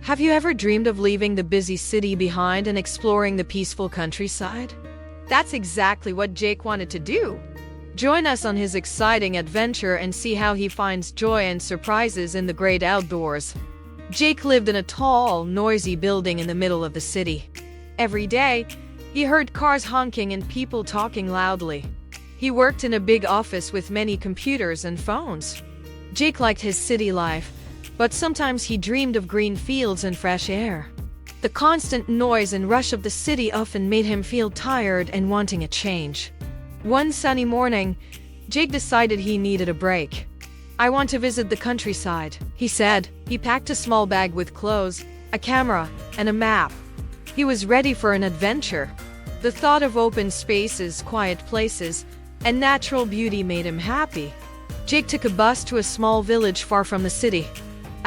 Have you ever dreamed of leaving the busy city behind and exploring the peaceful countryside? That's exactly what Jake wanted to do. Join us on his exciting adventure and see how he finds joy and surprises in the great outdoors. Jake lived in a tall, noisy building in the middle of the city. Every day, he heard cars honking and people talking loudly. He worked in a big office with many computers and phones. Jake liked his city life, but sometimes he dreamed of green fields and fresh air. The constant noise and rush of the city often made him feel tired and wanting a change. One sunny morning, Jake decided he needed a break. "I want to visit the countryside," he said. He packed a small bag with clothes, a camera, and a map. He was ready for an adventure. The thought of open spaces, quiet places, and natural beauty made him happy. Jake took a bus to a small village far from the city.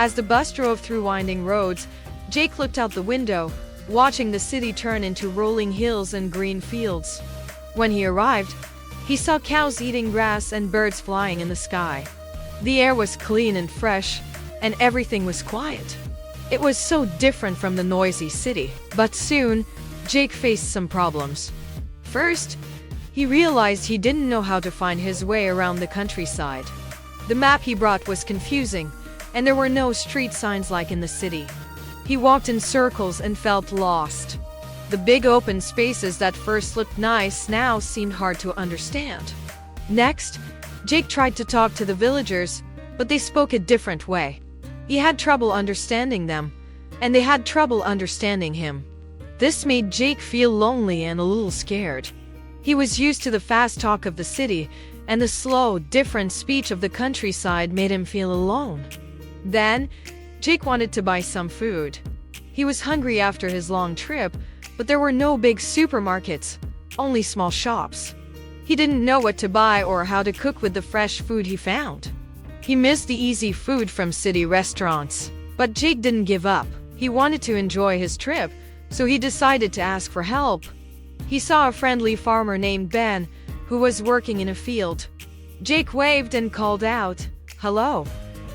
As the bus drove through winding roads, Jake looked out the window, watching the city turn into rolling hills and green fields. When he arrived, he saw cows eating grass and birds flying in the sky. The air was clean and fresh, and everything was quiet. It was so different from the noisy city. But soon, Jake faced some problems. First, he realized he didn't know how to find his way around the countryside. The map he brought was confusing, and there were no street signs like in the city. He walked in circles and felt lost. The big open spaces that first looked nice now seemed hard to understand. Next, Jake tried to talk to the villagers, but they spoke a different way. He had trouble understanding them, and they had trouble understanding him. This made Jake feel lonely and a little scared. He was used to the fast talk of the city, and the slow, different speech of the countryside made him feel alone. Then, Jake wanted to buy some food. He was hungry after his long trip, but there were no big supermarkets, only small shops. He didn't know what to buy or how to cook with the fresh food he found. He missed the easy food from city restaurants. But Jake didn't give up. He wanted to enjoy his trip, so he decided to ask for help. He saw a friendly farmer named Ben, who was working in a field. Jake waved and called out, "Hello.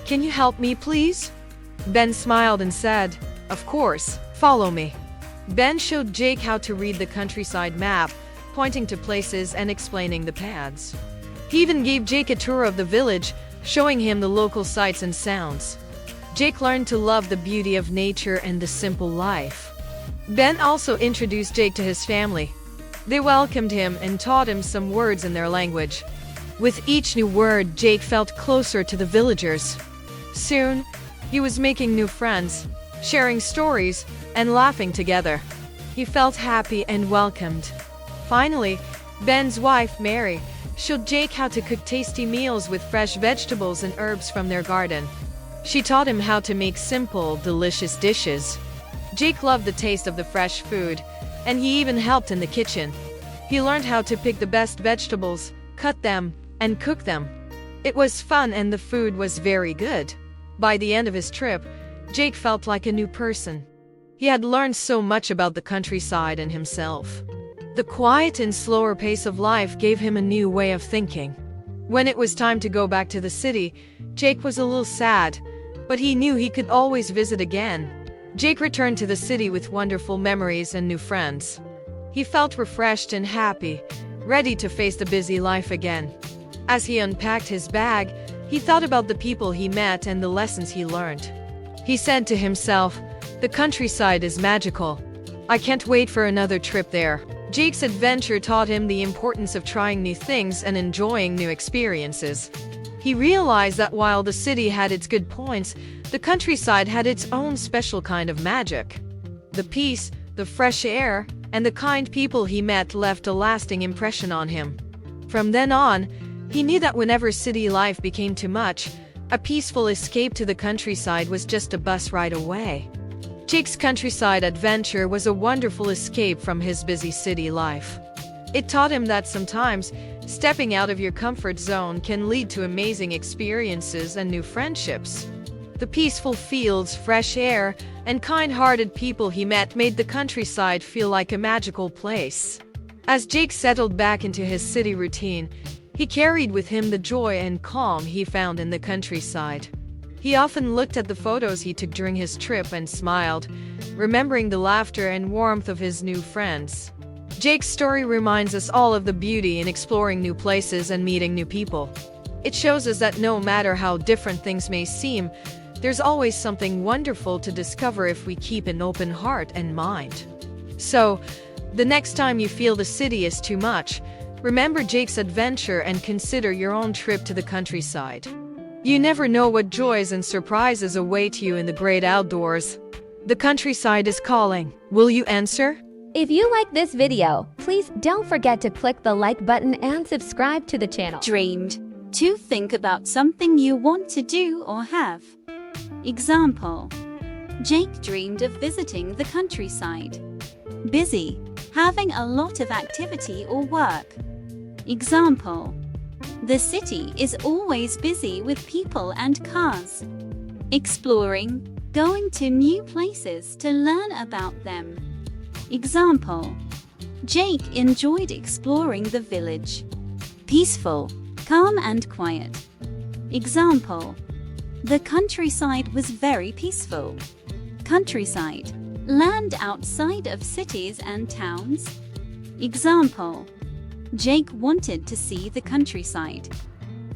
Can you help me, please?" Ben smiled and said, "Of course, follow me." Ben showed Jake how to read the countryside map, pointing to places and explaining the paths. He even gave Jake a tour of the village, showing him the local sights and sounds. Jake learned to love the beauty of nature and the simple life. Ben also introduced Jake to his family. They welcomed him and taught him some words in their language. With each new word, Jake felt closer to the villagers. Soon, he was making new friends, sharing stories, and laughing together. He felt happy and welcomed. Finally, Ben's wife, Mary, showed Jake how to cook tasty meals with fresh vegetables and herbs from their garden. She taught him how to make simple, delicious dishes. Jake loved the taste of the fresh food, and he even helped in the kitchen. He learned how to pick the best vegetables, cut them, and cook them. It was fun and the food was very good. By the end of his trip, Jake felt like a new person. He had learned so much about the countryside and himself. The quiet and slower pace of life gave him a new way of thinking. When it was time to go back to the city, Jake was a little sad, but he knew he could always visit again. Jake returned to the city with wonderful memories and new friends. He felt refreshed and happy, ready to face the busy life again. As he unpacked his bag, he thought about the people he met and the lessons he learned. He said to himself, "The countryside is magical. I can't wait for another trip there." Jake's adventure taught him the importance of trying new things and enjoying new experiences. He realized that while the city had its good points, the countryside had its own special kind of magic. The peace, the fresh air, and the kind people he met left a lasting impression on him. From then on, he knew that whenever city life became too much, a peaceful escape to the countryside was just a bus ride away. Jake's countryside adventure was a wonderful escape from his busy city life. It taught him that sometimes, stepping out of your comfort zone can lead to amazing experiences and new friendships. The peaceful fields, fresh air, and kind-hearted people he met made the countryside feel like a magical place. As Jake settled back into his city routine, he carried with him the joy and calm he found in the countryside. He often looked at the photos he took during his trip and smiled, remembering the laughter and warmth of his new friends. Jake's story reminds us all of the beauty in exploring new places and meeting new people. It shows us that no matter how different things may seem, there's always something wonderful to discover if we keep an open heart and mind. So, the next time you feel the city is too much, remember Jake's adventure and consider your own trip to the countryside. You never know what joys and surprises await you in the great outdoors. The countryside is calling. Will you answer? If you like this video, please don't forget to click the like button and subscribe to the channel. Dreamed. To think about something you want to do or have. Example. Jake dreamed of visiting the countryside. Busy. Having a lot of activity or work. Example. The city is always busy with people and cars. Exploring. Going to new places to learn about them. Example. Jake enjoyed exploring the village. Peaceful. Calm and quiet. Example. The countryside was very peaceful. Countryside. Land outside of cities and towns. Example. Jake wanted to see the countryside.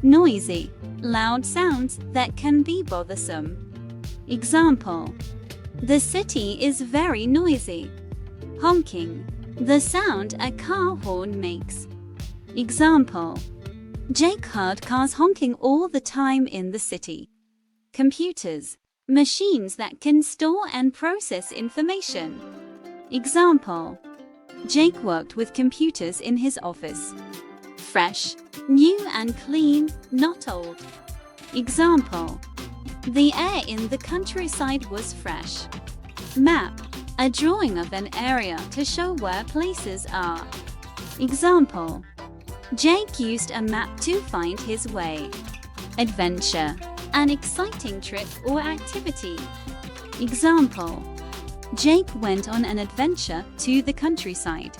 Noisy. Loud sounds that can be bothersome. Example. The city is very noisy. Honking. The sound a car horn makes. Example. Jake heard cars honking all the time in the city. Computers. Machines that can store and process information. Example. Jake worked with computers in his office. Fresh. New and clean, not old. Example. The air in the countryside was fresh. Map. A drawing of an area to show where places are. Example. Jake used a map to find his way. Adventure. An exciting trip or activity. Example. Jake went on an adventure to the countryside.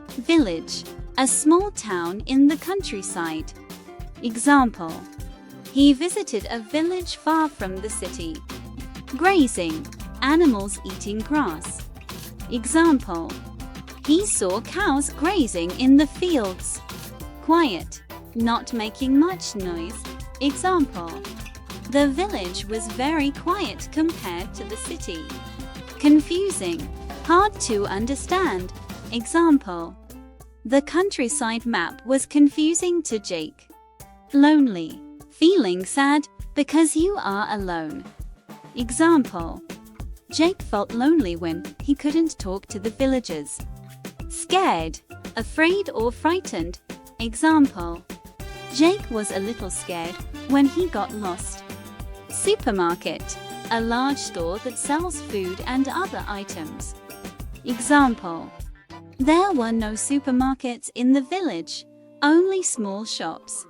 Village. A small town in the countryside. Example. He visited a village far from the city. Grazing. Animals eating grass. Example. He saw cows grazing in the fields. Quiet. Not making much noise. Example. The village was very quiet compared to the city. Confusing. Hard to understand. Example. The countryside map was confusing to Jake. Lonely. Feeling sad because you are alone. Example. Jake felt lonely when he couldn't talk to the villagers. Scared. Afraid or frightened. Example. Jake was a little scared when he got lost. Supermarket. A large store that sells food and other items. Example. There were no supermarkets in the village, only small shops.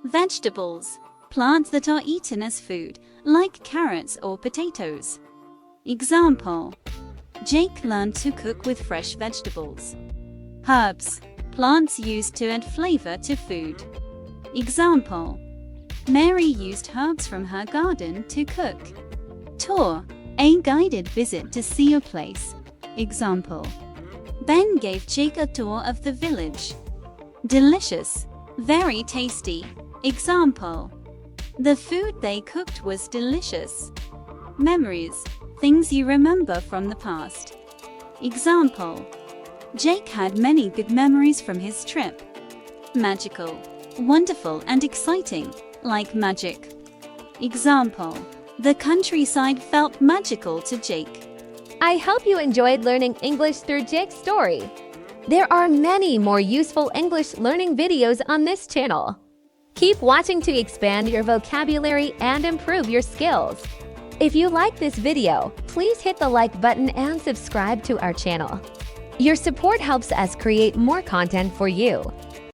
Vegetables. Plants that are eaten as food, like carrots or potatoes. Example. Jake learned to cook with fresh vegetables. Herbs. Plants used to add flavor to food. Example. Mary used herbs from her garden to cook. Tour. A guided visit to see a place. Example. Ben gave Jake a tour of the village. Delicious. Very tasty. Example. The food they cooked was delicious. Memories. Things you remember from the past. Example. Jake had many good memories from his trip. Magical. Wonderful and exciting, like magic. Example. The countryside felt magical to Jake. I hope you enjoyed learning English through Jake's story. There are many more useful English learning videos on this channel. Keep watching to expand your vocabulary and improve your skills. If you like this video, please hit the like button and subscribe to our channel. Your support helps us create more content for you.